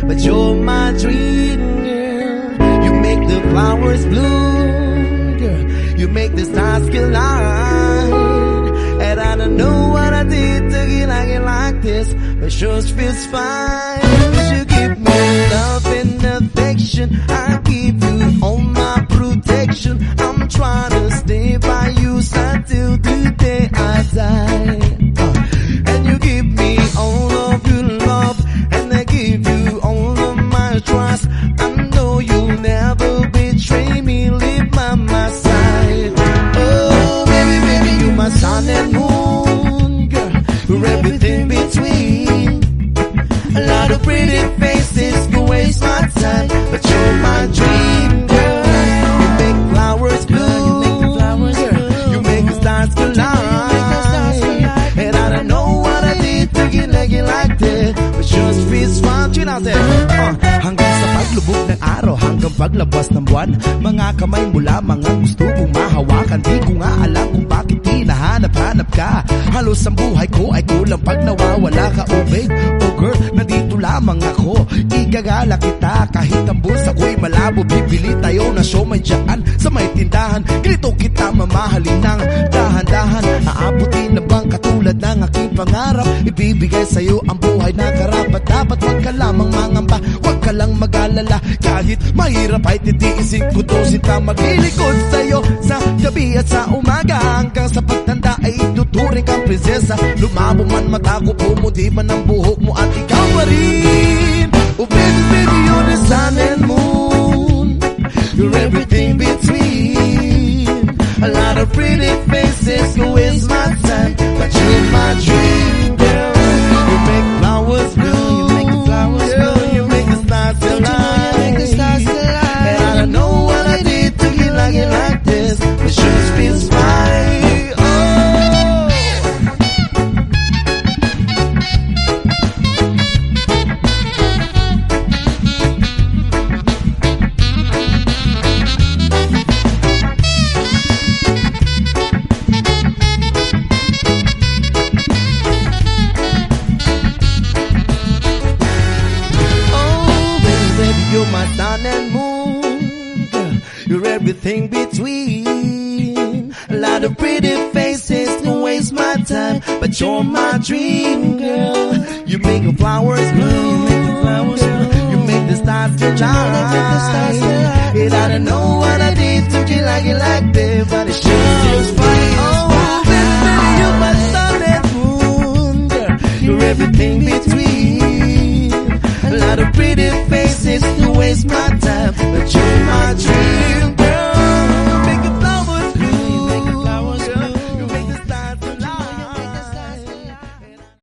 but you're my dream, girl. You make the flowers bloom, girl. You make the stars collide. And I don't know what I did to get like this, but sure feels fine. You give me love and affection, I give you all my protection. I'm trying to stay by you until the day I die. And you give me all of your love, and I give you all of my trust. I know you'll never betray me, leave by my side. Oh, baby, baby, you're my sun and moon, girl. We're everything between. A lot of pretty faces go waste my time, but you're my dream, girl. You make flowers bloom, you make the stars collide. And I don't know what I did to get like that, but just feels fun. Chill out there. Hanggang sa paglubog ng araw, hanggang paglabas ng buwan, mga kamay mo lamang ang gusto kong mahawakan. Di ko nga alam kung bakit di nahanap-hanap ka. Halos ang buhay ko ay kulang pag nawawala ka. Oh babe, oh girl, nandito lamang ako. Igagala kita kahit ang bulsa ko'y malabo. Bibili tayo na siomay dyan sa may tindahan. Ganito kita mamahalin ng dahan-dahan. Aabutin na bang katulad ng aking pangarap? Ibibigay sa'yo ang buhay na karapat. Dapat wag ka lamang mangamba, wag ka lang mag-alala. Kahit mahirap ay titiisin ko to, sinta maglilikod sa'yo sa gabi at sa umaga. Hanggang sa pagtanda ay ituturing kang prinsesa. Lumabo man mata ko, pumuti man ang buhok mo at ikaw pa rin. Oh baby, baby, you're the sun and moon, you're everything between. A lot of pretty faces go waste my time, but you're my dream, girl. You make flowers bloom, girl. You make the stars collide. And I don't know what I did to get like this, but sure feels fine. You're my sun and moon, girl. You're everything between. A lot of pretty faces don't waste my time, but you're my dream, girl. You make the flowers bloom, you make the stars shine. And I don't know what I did to get like that, but it sure feels fine. Oh, baby, you're my sun and moon, girl. You're everything between. A lot of pretty faces to waste my time, but you're my dream.